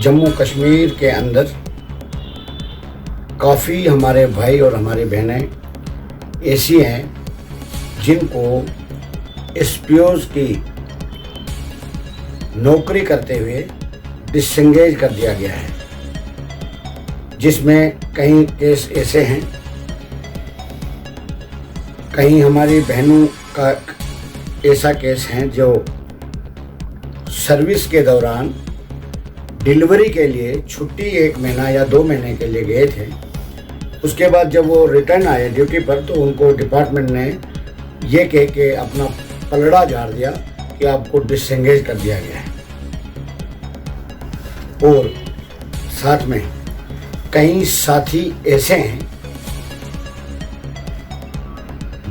जम्मू कश्मीर के अंदर काफ़ी हमारे भाई और हमारी बहनें ऐसी हैं जिनको एसपीओज़ की नौकरी करते हुए डिसएंगेज कर दिया गया है, जिसमें कई केस ऐसे हैं, कहीं हमारी बहनों का ऐसा केस है जो सर्विस के दौरान डिलीवरी के लिए छुट्टी 1 महीना या 2 महीने के लिए गए थे। उसके बाद जब वो रिटर्न आए ड्यूटी पर तो उनको डिपार्टमेंट ने ये कह के अपना पलड़ा झाड़ दिया कि आपको डिसएंगेज कर दिया गया है। और साथ में कई साथी ऐसे हैं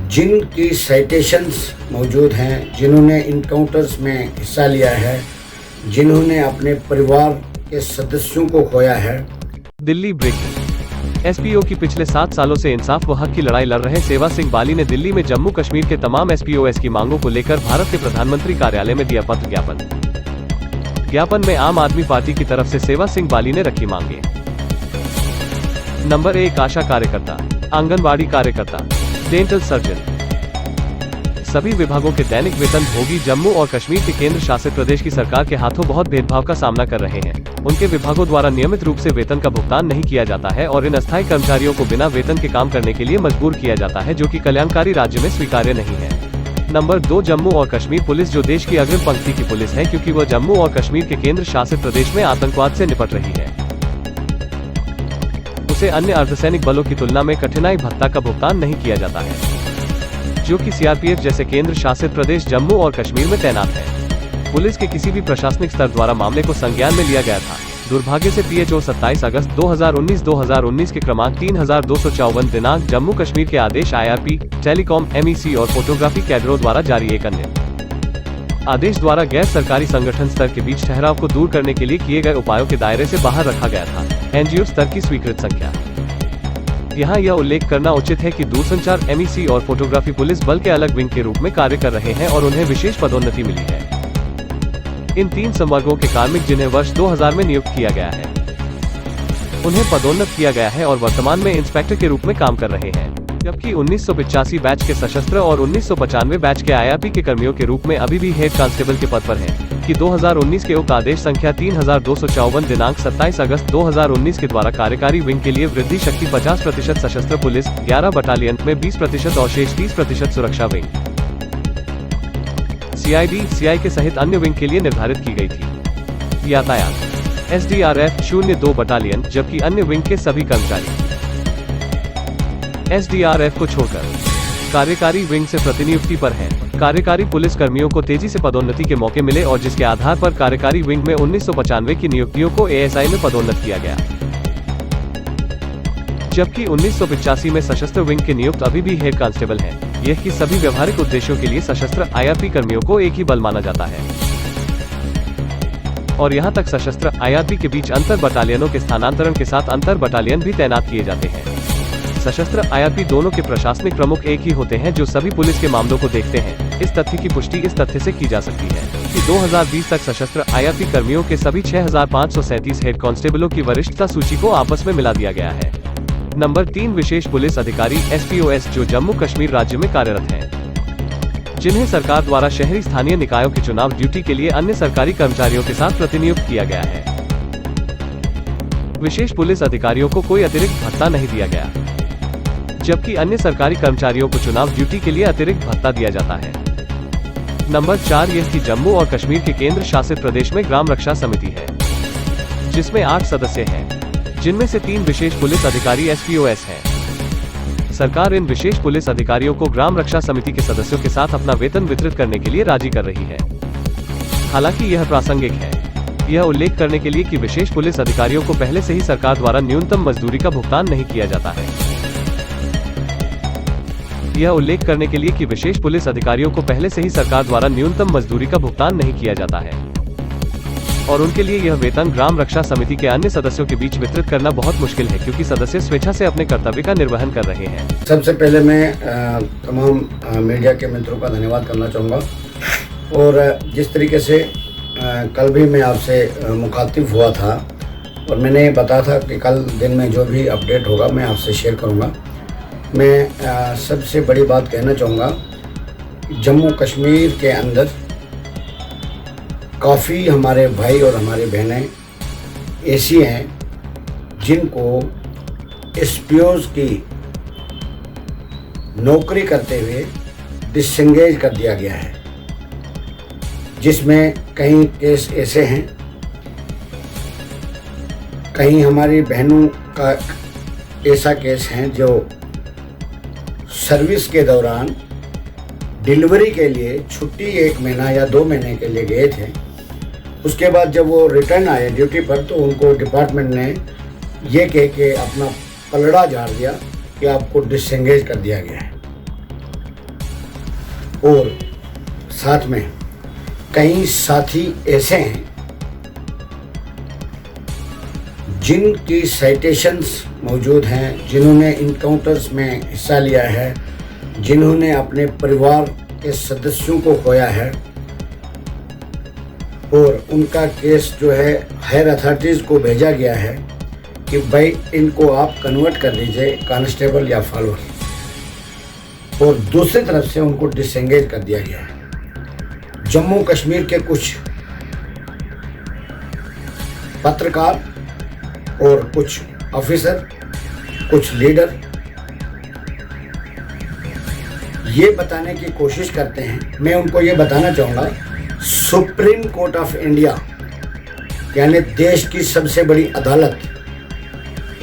जिनकी साइटेशंस मौजूद हैं, जिन्होंने इनकाउंटर्स में हिस्सा लिया है, जिन्होंने अपने परिवार के सदस्यों को खोया है। दिल्ली ब्रेकिंग। एसपीओ की पिछले 7 सालों से इंसाफ व हक की लड़ाई लड़ रहे सेवा सिंह बाली ने दिल्ली में जम्मू कश्मीर के तमाम एसपीओएस की मांगों को लेकर भारत के प्रधानमंत्री कार्यालय में दिया पत्र ज्ञापन में आम आदमी पार्टी की तरफ से सेवा सिंह बाली ने रखी मांगे। नंबर 1, आशा कार्यकर्ता, आंगनबाड़ी कार्यकर्ता, डेंटल सर्जन, सभी विभागों के दैनिक वेतन भोगी जम्मू और कश्मीर के केंद्र शासित प्रदेश की सरकार के हाथों बहुत भेदभाव का सामना कर रहे हैं। उनके विभागों द्वारा नियमित रूप से वेतन का भुगतान नहीं किया जाता है और इन अस्थायी कर्मचारियों को बिना वेतन के काम करने के लिए मजबूर किया जाता है, जो कि कल्याणकारी राज्य में स्वीकार्य नहीं है। नंबर 2, जम्मू और कश्मीर पुलिस, जो देश की अग्रिम पंक्ति की पुलिस है, क्योंकि वह जम्मू और कश्मीर के केंद्र शासित प्रदेश में आतंकवाद से निपट रही है। उसे अन्य अर्धसैनिक बलों की तुलना में कठिनाई भत्ता का भुगतान नहीं किया जाता है, जो कि सीआरपीएफ जैसे केंद्र शासित प्रदेश जम्मू और कश्मीर में तैनात है। पुलिस के किसी भी प्रशासनिक स्तर द्वारा मामले को संज्ञान में लिया गया था। दुर्भाग्य से पीएचओ 27 अगस्त 2019 के क्रमांक 3254 दिनांक जम्मू कश्मीर के आदेश आईआरपी, टेलीकॉम, एमईसी और फोटोग्राफी कैडरों द्वारा जारी एक अन्य आदेश द्वारा गैर सरकारी संगठन स्तर के बीच ठहराव को दूर करने के लिए किए गए उपायों के दायरे से बाहर रखा गया था। एनजीओ स्तर की स्वीकृत संख्या। यहाँ यह उल्लेख करना उचित है कि दूरसंचार, एमईसी और फोटोग्राफी पुलिस बल के अलग विंग के रूप में कार्य कर रहे हैं और उन्हें विशेष पदोन्नति मिली है। इन 3 संवर्गों के कार्मिक जिन्हें वर्ष 2000 में नियुक्त किया गया है, उन्हें पदोन्नत किया गया है और वर्तमान में इंस्पेक्टर के रूप में काम कर रहे हैं, जबकि 1985 बैच के सशस्त्र और 1995 बैच के आईआरपी के कर्मियों के रूप में अभी भी हेड कांस्टेबल के पद पर हैं। कि 2019 के उक्त आदेश संख्या 3254 दिनांक 27 अगस्त 2019 के द्वारा कार्यकारी विंग के लिए वृद्धि शक्ति 50% सशस्त्र पुलिस, 11 बटालियन में 20% और शेष 30% सुरक्षा विंग, सीआईडी, सीआई के सहित अन्य विंग के लिए निर्धारित की गई थी। यातायात एसडीआरएफ 02 बटालियन, जबकि अन्य विंग के सभी कर्मचारी एसडीआरएफ को छोड़कर कार्यकारी विंग से प्रतिनियुक्ति पर हैं। कार्यकारी पुलिस कर्मियों को तेजी से पदोन्नति के मौके मिले और जिसके आधार पर कार्यकारी विंग में 1995 की नियुक्तियों को एएसआई में पदोन्नत किया गया, जबकि 1985 में सशस्त्र विंग के नियुक्त अभी भी हेड कांस्टेबल हैं। यह कि सभी व्यवहारिक उद्देश्यों के लिए सशस्त्र आईआरपी कर्मियों को एक ही बल माना जाता है और यहां तक सशस्त्र आईआरपी के बीच अंतर बटालियनों के स्थानांतरण के साथ अंतर बटालियन भी तैनात किए जाते हैं। सशस्त्र आईआरपी दोनों के प्रशासनिक प्रमुख एक ही होते हैं, जो सभी पुलिस के मामलों को देखते हैं। इस तथ्य की पुष्टि इस तथ्य से की जा सकती है कि 2020 तक सशस्त्र आईआरपी कर्मियों के सभी 6537 हेड कांस्टेबलों की वरिष्ठता सूची को आपस में मिला दिया गया है। नंबर 3, विशेष पुलिस अधिकारी एसपीओएस, जो जम्मू कश्मीर राज्य में कार्यरत हैं, जिन्हें सरकार द्वारा शहरी स्थानीय निकायों के चुनाव ड्यूटी के लिए अन्य सरकारी कर्मचारियों के साथ प्रतिनियुक्त किया गया है। विशेष पुलिस अधिकारियों को कोई अतिरिक्त भत्ता नहीं दिया गया, जबकि अन्य सरकारी कर्मचारियों को चुनाव ड्यूटी के लिए अतिरिक्त भत्ता दिया जाता है। नंबर 4, यह कि जम्मू और कश्मीर के केंद्र शासित प्रदेश में ग्राम रक्षा समिति है, जिसमें 8 सदस्य हैं, जिनमें से 3 विशेष पुलिस अधिकारी एसपीओएस हैं। सरकार इन विशेष पुलिस अधिकारियों को ग्राम रक्षा समिति के सदस्यों के साथ अपना वेतन वितरित करने के लिए राजी कर रही है। हालांकि यह प्रासंगिक है यह उल्लेख करने के लिए कि विशेष पुलिस अधिकारियों को पहले से ही सरकार द्वारा न्यूनतम मजदूरी का भुगतान नहीं किया जाता है। यह उल्लेख करने के लिए कि विशेष पुलिस अधिकारियों को पहले से ही सरकार द्वारा न्यूनतम मजदूरी का भुगतान नहीं किया जाता है और उनके लिए यह वेतन ग्राम रक्षा समिति के अन्य सदस्यों के बीच वितरित करना बहुत मुश्किल है, क्योंकि सदस्य स्वेच्छा से अपने कर्तव्य का निर्वहन कर रहे हैं। सबसे पहले मैं तमाम मीडिया के मित्रों का धन्यवाद करना चाहूँगा और जिस तरीके से कल भी मैं आपसे मुखातिब हुआ था और मैंने बताया था कि कल दिन में जो भी अपडेट होगा मैं आपसे शेयर करूंगा। मैं सबसे बड़ी बात कहना चाहूँगा, जम्मू कश्मीर के अंदर काफ़ी हमारे भाई और हमारी बहनें ऐसी हैं जिनको एसपीओज़ की नौकरी करते हुए डिसएंगेज कर दिया गया है, जिसमें कई केस ऐसे हैं, कहीं हमारी बहनों का ऐसा केस है जो सर्विस के दौरान डिलीवरी के लिए छुट्टी 1 महीना या 2 महीने के लिए गए थे। उसके बाद जब वो रिटर्न आए ड्यूटी पर तो उनको डिपार्टमेंट ने ये कह के अपना पलड़ा झाड़ दिया कि आपको डिसएंगेज कर दिया गया है। और साथ में कई साथी ऐसे हैं जिनकी साइटेशंस मौजूद हैं, जिन्होंने इनकाउंटर्स में हिस्सा लिया है, जिन्होंने अपने परिवार के सदस्यों को खोया है, और उनका केस जो है हायर अथॉरिटीज़ को भेजा गया है कि भाई इनको आप कन्वर्ट कर दीजिए कांस्टेबल या फॉलोअर, और दूसरी तरफ से उनको डिसएंगेज कर दिया गया है। जम्मू कश्मीर के कुछ पत्रकार और कुछ ऑफिसर, कुछ लीडर ये बताने की कोशिश करते हैं, मैं उनको ये बताना चाहूँगा, सुप्रीम कोर्ट ऑफ इंडिया यानी देश की सबसे बड़ी अदालत,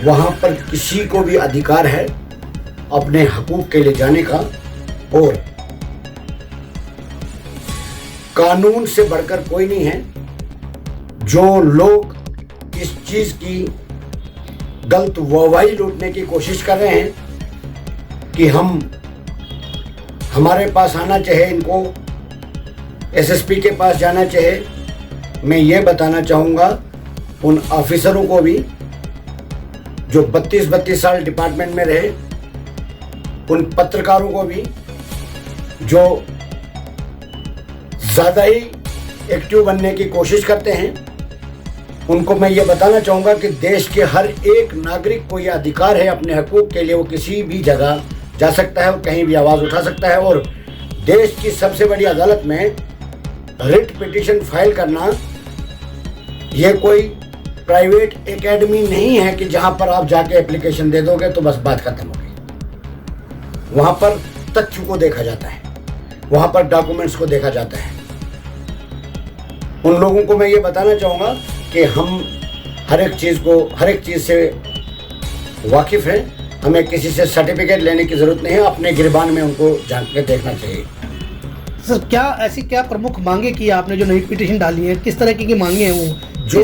वहाँ पर किसी को भी अधिकार है अपने हकूक़ के लिए जाने का, और कानून से बढ़कर कोई नहीं है। जो लोग इस चीज़ की गलत वाहवाही लूटने की कोशिश कर रहे हैं कि हमारे पास आना चाहिए, इनको एसएसपी के पास जाना चाहिए, मैं ये बताना चाहूँगा उन ऑफिसरों को भी जो 32 साल डिपार्टमेंट में रहे, उन पत्रकारों को भी जो ज़्यादा ही एक्टिव बनने की कोशिश करते हैं, उनको मैं ये बताना चाहूँगा कि देश के हर एक नागरिक को ये अधिकार है अपने हकूक़ के लिए वो किसी भी जगह जा सकता है और कहीं भी आवाज़ उठा सकता है। और देश की सबसे बड़ी अदालत में रिट पिटीशन फाइल करना ये कोई प्राइवेट एकेडमी नहीं है कि जहां पर आप जाके एप्लीकेशन दे दोगे तो बस बात खत्म होगी। वहां पर तथ्य को देखा जाता है, वहां पर डॉक्यूमेंट्स को देखा जाता है। उन लोगों को मैं ये बताना चाहूँगा कि हम हर एक चीज़ से वाकिफ़ हैं, हमें किसी से सर्टिफिकेट लेने की ज़रूरत नहीं है, अपने गिरबान में उनको जान के देखना चाहिए। सर, क्या प्रमुख मांगे की आपने जो नई पिटीशन डाली है, किस तरह की मांगे हैं वो,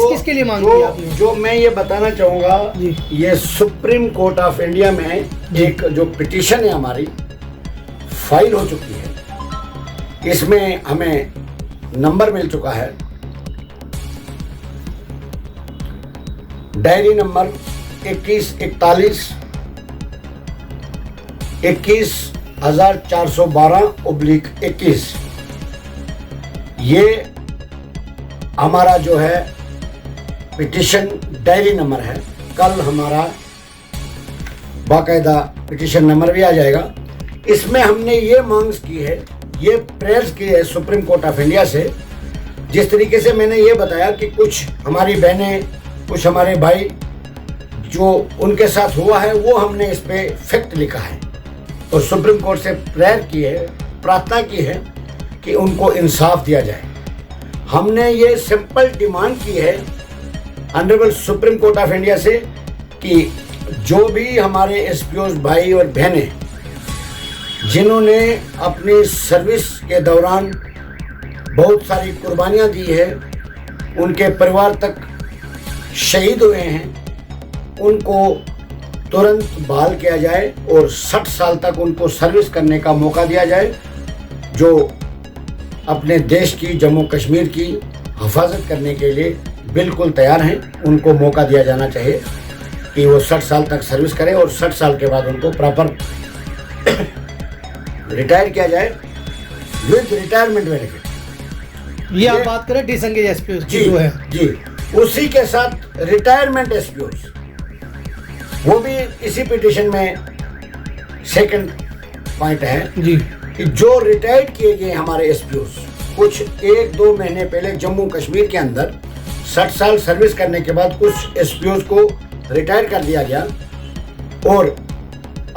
किसके लिए मांगी है आपने? जो मैं ये बताना चाहूँगा, ये सुप्रीम कोर्ट ऑफ इंडिया में एक जो पिटीशन है हमारी फाइल हो चुकी है, इसमें हमें नंबर मिल चुका है, डायरी नंबर 2141 21,412/21। ये हमारा जो है पिटीशन डायरी नंबर है। कल हमारा बाकायदा पिटीशन नंबर भी आ जाएगा। इसमें हमने ये मांग की है, ये प्रेयर्स की है सुप्रीम कोर्ट ऑफ इंडिया से। जिस तरीके से मैंने ये बताया कि कुछ हमारी बहनें, कुछ हमारे भाई जो उनके साथ हुआ है वो हमने इस पे फैक्ट लिखा है और सुप्रीम कोर्ट से प्रेयर की है, प्रार्थना की है कि उनको इंसाफ दिया जाए। हमने ये सिंपल डिमांड की है honourable supreme court of India से कि जो भी हमारे एसपीओ भाई और बहनें जिन्होंने अपनी सर्विस के दौरान बहुत सारी कुर्बानियाँ दी है, उनके परिवार तक शहीद हुए हैं, उनको तुरंत बहाल किया जाए और 60 साल तक उनको सर्विस करने का मौका दिया जाए। जो अपने देश की, जम्मू कश्मीर की हिफाजत करने के लिए बिल्कुल तैयार हैं, उनको मौका दिया जाना चाहिए कि वो 60 साल तक सर्विस करें और 60 साल के बाद उनको प्रॉपर रिटायर किया जाए विद रिटायरमेंट बेनिफिट। ये आप बात करें डिसएंगेज एसपी की जो है जी, उसी के साथ रिटायरमेंट एसपीओज, वो भी इसी पिटीशन में सेकंड पॉइंट है जी कि जो रिटायर्ड किए गए हमारे एसपीओज, कुछ 1-2 महीने पहले जम्मू कश्मीर के अंदर 60 साल सर्विस करने के बाद कुछ एसपीओज को रिटायर कर दिया गया। और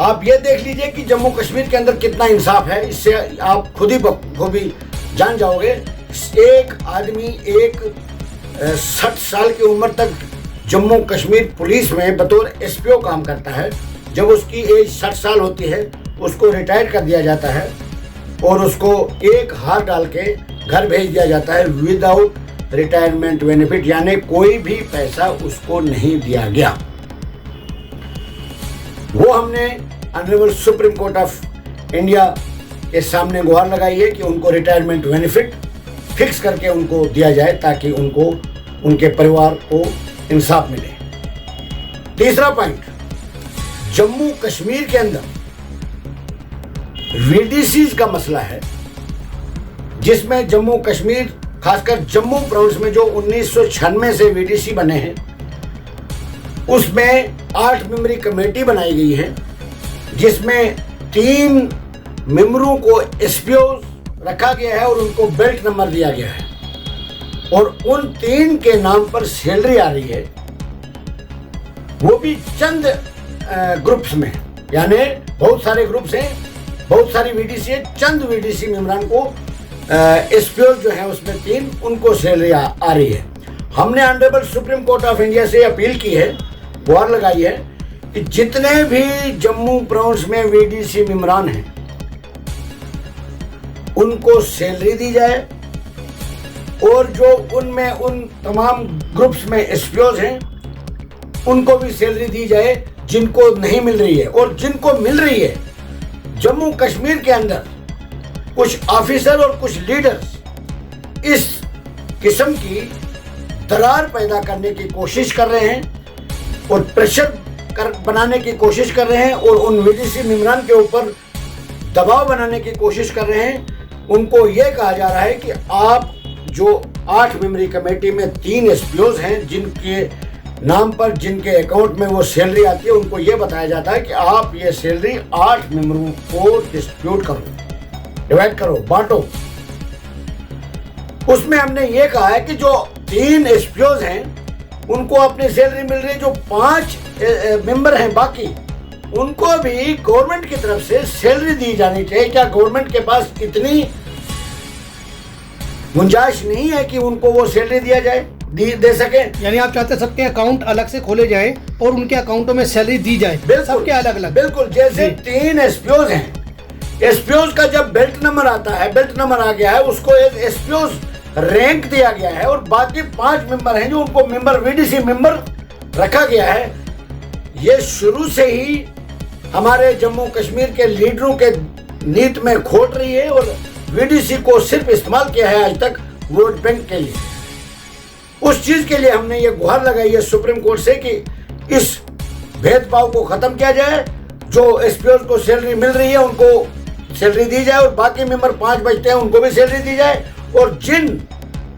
आप ये देख लीजिए कि जम्मू कश्मीर के अंदर कितना इंसाफ है, इससे आप खुद ही बखूबी जान जाओगे। एक आदमी 60 साल की उम्र तक जम्मू कश्मीर पुलिस में बतौर एसपीओ काम करता है। जब उसकी एज 60 साल होती है उसको रिटायर कर दिया जाता है और उसको एक हाथ डाल के घर भेज दिया जाता है विदाउट रिटायरमेंट बेनिफिट, यानी कोई भी पैसा उसको नहीं दिया गया। वो हमने honourable supreme court of India के सामने गुहार लगाई है कि उनको रिटायरमेंट बेनिफिट फिक्स करके उनको दिया जाए ताकि उनको, उनके परिवार को इंसाफ मिले। तीसरा पॉइंट, जम्मू कश्मीर के अंदर वीडीसीज का मसला है, जिसमें जम्मू कश्मीर, खासकर जम्मू प्रोविंस में जो 1996 से वीडीसी बने हैं, उसमें 8 मेंबरी कमेटी बनाई गई है, जिसमें 3 मेंबरों को एसपीओ रखा गया है और उनको बेल्ट नंबर दिया गया है और उन 3 के नाम पर सैलरी आ रही है, वो भी चंद ग्रुप्स में, यानी बहुत सारे ग्रुप्स हैं, बहुत सारी वीडीसी है, चंद वीडीसी मेंबरान को एसपीओ जो है उसमें 3 उनको सैलरी आ रही है। हमने honourable supreme court of India से अपील की है, गुहार लगाई है कि जितने भी जम्मू प्रोविंस में वीडीसी मेंबरान हैं उनको सैलरी दी जाए और जो उनमें उन तमाम ग्रुप्स में एसपीओज हैं उनको भी सैलरी दी जाए जिनको नहीं मिल रही है। और जिनको मिल रही है, जम्मू कश्मीर के अंदर कुछ ऑफिसर और कुछ लीडर्स इस किस्म की दरार पैदा करने की कोशिश कर रहे हैं और प्रेशर बनाने की कोशिश कर रहे हैं और उन वीडीसी मेंबरान के ऊपर दबाव बनाने की कोशिश कर रहे हैं। उनको ये कहा जा रहा है कि आप जो 8 मेंबरी कमेटी में 3 एसपीओज हैं जिनके नाम पर, जिनके अकाउंट में वो सैलरी आती है, उनको ये बताया जाता है कि आप ये सैलरी 8 मेंबरों को डिस्ट्रीब्यूट करो, डिवाइड करो, बांटो। उसमें हमने ये कहा है कि जो 3 एसपीओज हैं उनको अपनी सैलरी मिल रही है, जो 5 मेंबर हैं बाकी उनको भी गवर्नमेंट की तरफ से सैलरी दी जानी चाहिए। क्या गवर्नमेंट के पास इतनी गुंजाइश नहीं है कि उनको वो सैलरी दिया जाए, दे सके? यानी आप चाहते हैं सबके अकाउंट अलग से खोले जाए और उनके अकाउंटों में सैलरी दी जाए, सबके अलग अलग। बिल्कुल, जैसे 3 एसपीओज हैं, एसपीओज का जब बेल्ट नंबर आता है, बेल्ट नंबर आ गया है, उसको एक एसपीओज रैंक दिया गया है और बाकी 5 मेंबर हैं जो उनको मेंबर, वीडीसी मेंबर रखा गया है। ये शुरू से ही हमारे जम्मू कश्मीर के लीडरों के नीत में खोट रही है और वीडीसी को सिर्फ इस्तेमाल किया है आज तक वोट बैंक के लिए। उस चीज के लिए हमने ये गुहार लगाई है सुप्रीम कोर्ट से कि इस भेदभाव को खत्म किया जाए, जो एसपीओ को सैलरी मिल रही है उनको सैलरी दी जाए और बाकी मेंबर 5 बचते हैं उनको भी सैलरी दी जाए और जिन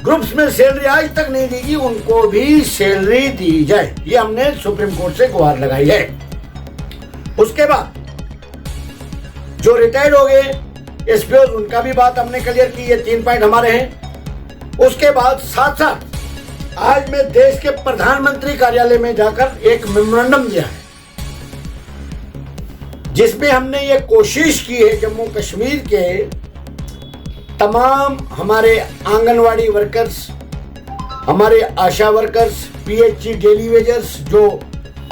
ग्रुप्स में सैलरी आज तक नहीं दी गई उनको भी सैलरी दी जाए। ये हमने सुप्रीम कोर्ट से गुहार लगाई है। उसके बाद जो रिटायर्ड हो गए एसपीओ, उनका भी बात हमने क्लियर की, ये 3 पॉइंट हमारे हैं। उसके बाद साथ साथ आज मैं देश के प्रधानमंत्री कार्यालय में जाकर एक मेमोरेंडम दिया है जिसमें हमने ये कोशिश की है जम्मू कश्मीर के तमाम हमारे आंगनवाड़ी वर्कर्स, हमारे आशा वर्कर्स, पीएचई डेली वेजर्स जो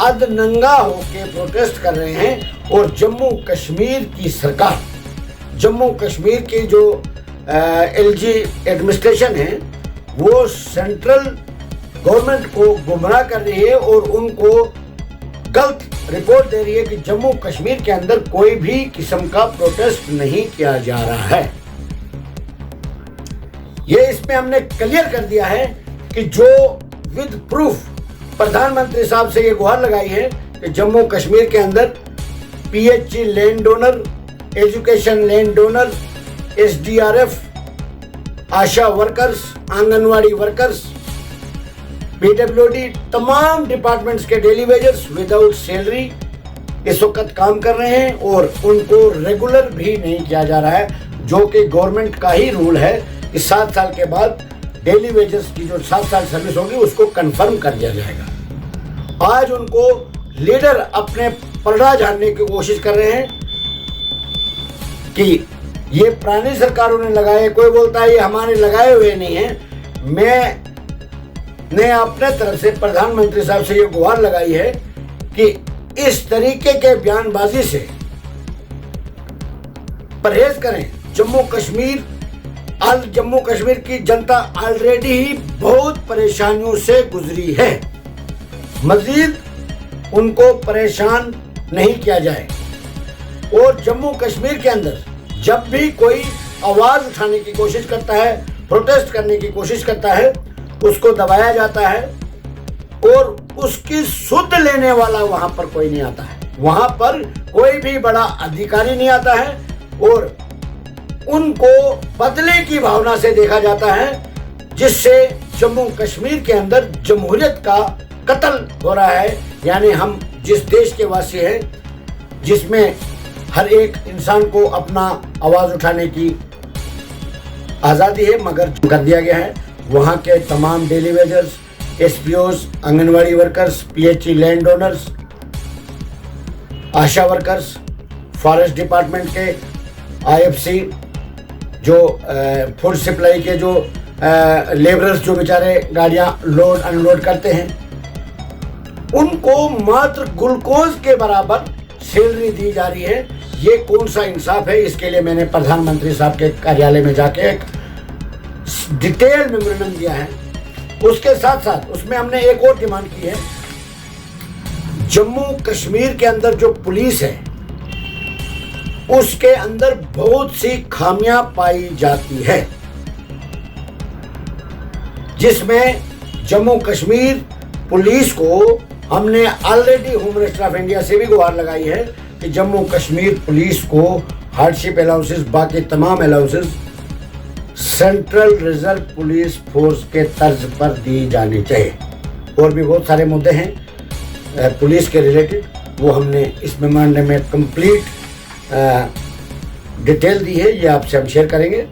अधनंगा होके प्रोटेस्ट कर रहे हैं और जम्मू कश्मीर की सरकार, जम्मू कश्मीर की जो एलजी एडमिनिस्ट्रेशन है वो सेंट्रल गवर्नमेंट को गुमराह कर रही है और उनको गलत रिपोर्ट दे रही है कि जम्मू कश्मीर के अंदर कोई भी किस्म का प्रोटेस्ट नहीं किया जा रहा है। ये इसमें हमने क्लियर कर दिया है कि जो विद प्रूफ प्रधानमंत्री साहब से ये गुहार लगाई है कि जम्मू कश्मीर के अंदर PHE land donor, education land donor, SDRF, ASHA workers, anganwadi workers PWD तमाम डिपार्टमेंट्स के डेली वेजर्स विदाउट सैलरी इस वक्त काम कर रहे हैं और उनको रेगुलर भी नहीं किया जा रहा है, जो कि गवर्नमेंट का ही रूल है कि 7 साल के बाद डेली वेजर्स की जो 7 साल सर्विस होगी उसको कंफर्म कर दिया जाएगा। आज उनको लीडर अपने पलड़ा झाड़ने की कोशिश कर रहे हैं कि ये पुरानी सरकारों ने लगाए, कोई बोलता है ये हमारे लगाए हुए नहीं है। मैंने अपने तरफ से प्रधानमंत्री साहब से ये गुहार लगाई है कि इस तरीके के बयानबाजी से परहेज करें। जम्मू कश्मीर की जनता ऑलरेडी ही बहुत परेशानियों से गुजरी है, मजीद उनको परेशान नहीं किया जाए। और जम्मू कश्मीर के अंदर जब भी कोई आवाज उठाने की कोशिश करता है, प्रोटेस्ट करने की कोशिश करता है, उसको दबाया जाता है और उसकी सुध लेने वाला वहां पर कोई नहीं आता है। वहां पर कोई भी बड़ा अधिकारी नहीं आता है और उनको बदले की भावना से देखा जाता है, जिससे जम्मू कश्मीर के अंदर जमहूरियत का कत्ल हो रहा है। यानी हम जिस देश के वासी हैं, जिसमें हर एक इंसान को अपना आवाज उठाने की आजादी है, मगर कर दिया गया है। वहां के तमाम daily wagers, SPOs, anganwadi workers, PHE land owners, ASHA workers, forest department के आईएफसी, जो फूड सप्लाई के जो लेबरर्स जो बेचारे गाड़ियां लोड अनलोड करते हैं, उनको मात्र ग्लूकोज के बराबर सैलरी दी जा रही है। ये कौन सा इंसाफ है? इसके लिए मैंने प्रधानमंत्री साहब के कार्यालय में जाके एक डिटेल मेमोरेंडम दिया है। उसके साथ साथ उसमें हमने एक और डिमांड की है, जम्मू कश्मीर के अंदर जो पुलिस है उसके अंदर बहुत सी खामियां पाई जाती है, जिसमें जम्मू कश्मीर पुलिस को हमने already home minister of India से भी गुहार लगाई है कि जम्मू कश्मीर पुलिस को हार्डशिप अलाउंसेस, बाकी तमाम allowances central reserve police force के तर्ज पर दी जानी चाहिए। और भी बहुत सारे मुद्दे हैं पुलिस के रिलेटेड, वो हमने इस मेमोरेंडम में कंप्लीट डिटेल दी है, ये आपसे हम शेयर करेंगे।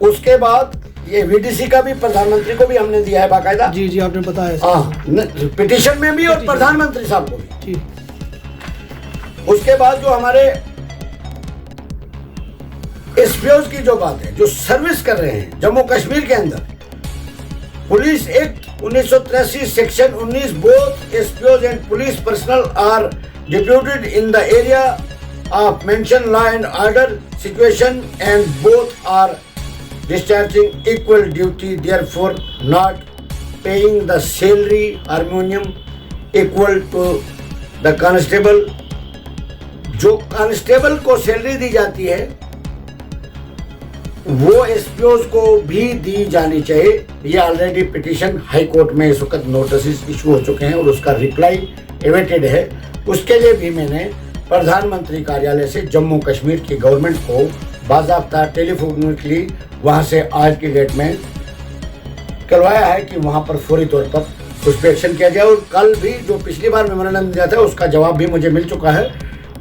उसके बाद ये वीडीसी का भी प्रधानमंत्री को भी हमने दिया है बाकायदा। जी जी, आपने बताया। हाँ, पिटीशन में भी और प्रधानमंत्री साहब को भी। उसके बाद जो हमारे एसपीओज की जो बात है, जो सर्विस कर रहे हैं जम्मू कश्मीर के अंदर, police act 1983 section 19, both SPOs and police personnel are deputed in the area of mention law and order situation and both are discharging equal duty, therefore not paying the salary harmonium equal to the constable। जो constable को salary दी जाती है वो एसपीओज को भी दी जानी चाहिए। ये ऑलरेडी पिटीशन हाई कोर्ट में इस वक्त नोटिस इशू हो चुके हैं और उसका रिप्लाई एवेटेड है। उसके लिए भी मैंने प्रधानमंत्री कार्यालय से जम्मू कश्मीर की गवर्नमेंट को बाज़ाब्ता टेलीफोनिकली वहाँ से आज की डेट में करवाया है कि वहाँ पर फौरी तौर पर उस पर एक्शन किया जाए। और कल भी जो पिछली बार मेमोरेंडम दिया था उसका जवाब भी मुझे मिल चुका है।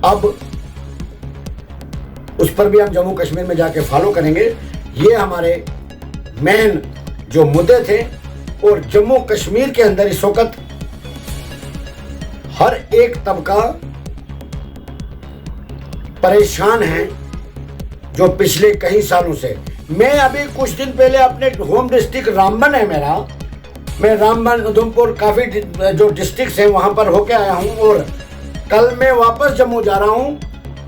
अब उस पर भी हम जम्मू कश्मीर में जाके फॉलो करेंगे। ये हमारे मेन जो मुद्दे थे। और जम्मू कश्मीर के अंदर इस वक्त हर एक तबका परेशान है, जो पिछले कई सालों से। मैं अभी कुछ दिन पहले अपने होम डिस्ट्रिक्ट रामबन है मेरा, मैं रामबन, उधमपुर, काफ़ी जो डिस्ट्रिक्ट्स हैं वहाँ पर होके आया हूँ और कल मैं वापस जम्मू जा रहा हूँ।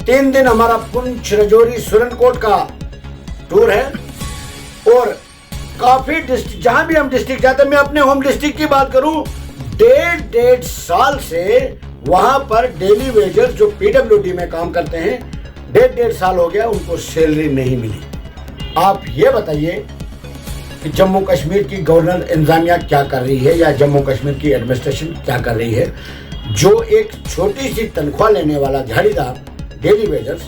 3 दिन हमारा पुंछ, राजौरी, सुरनकोट का टूर है और काफ़ी डिस्ट्रिक्ट, जहाँ भी हम डिस्ट्रिक्ट जाते हैं, मैं अपने होम डिस्ट्रिक्ट की बात करूँ, 1.5 साल से वहाँ पर डेली वेजर्स जो पीडब्ल्यूडी में काम करते हैं, 1.5 साल हो गया, उनको सैलरी नहीं मिली। आप ये बताइए कि जम्मू कश्मीर की गवर्नर इंतजामिया क्या कर रही है या जम्मू कश्मीर की एडमिनिस्ट्रेशन क्या कर रही है, जो एक छोटी सी तनख्वाह लेने वाला झाड़ीदार डेली वेजर्स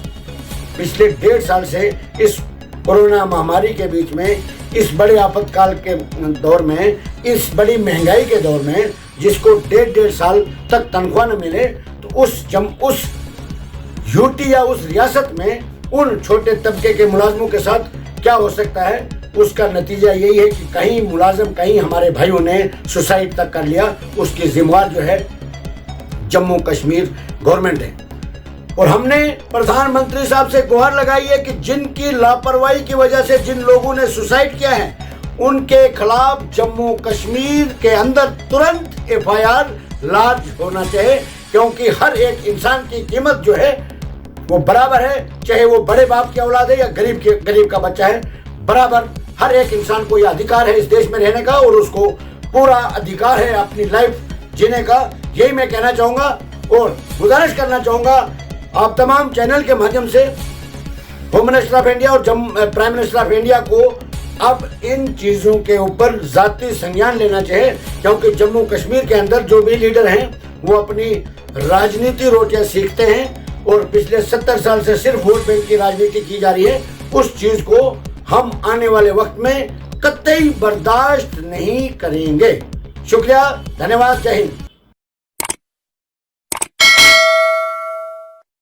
पिछले 1.5 साल से इस कोरोना महामारी के बीच में इस बड़े आपातकाल के दौर में, इस बड़ी महंगाई के दौर में, जिसको 1.5 साल तक तनख्वाह न मिले, तो उस यूटी या उस रियासत में उन छोटे तबके के मुलाजमों के साथ क्या हो सकता है, उसका नतीजा यही है कि कहीं मुलाजिम, कहीं हमारे भाइयों ने सुसाइड तक कर लिया। उसकी जिम्मेवार जो है जम्मू कश्मीर गवर्नमेंट है। और हमने प्रधानमंत्री साहब से गुहार लगाई है कि जिनकी लापरवाही की वजह से जिन लोगों ने सुसाइड किया है, उनके खिलाफ जम्मू कश्मीर के अंदर तुरंत FIR लार्ज होना चाहिए, क्योंकि हर एक इंसान की कीमत जो है वो बराबर है, चाहे वो बड़े बाप की औलाद है या गरीब का बच्चा है, बराबर हर एक इंसान को यह अधिकार है इस देश में रहने का, और उसको पूरा अधिकार है अपनी लाइफ जीने का। यही मैं कहना चाहूँगा और गुजारिश करना चाहूँगा आप तमाम चैनल के माध्यम से होम मिनिस्टर ऑफ इंडिया और प्राइम मिनिस्टर ऑफ इंडिया को अब इन चीज़ों के ऊपर ज़ाती संज्ञान लेना चाहिए, क्योंकि जम्मू कश्मीर के अंदर जो भी लीडर हैं वो अपनी राजनीति रोटियां सीखते हैं, और पिछले 70 साल से सिर्फ वोट बैंक की राजनीति की जा रही है। उस चीज़ को हम आने वाले वक्त में कतई बर्दाश्त नहीं करेंगे। शुक्रिया, धन्यवाद, जय हिंद।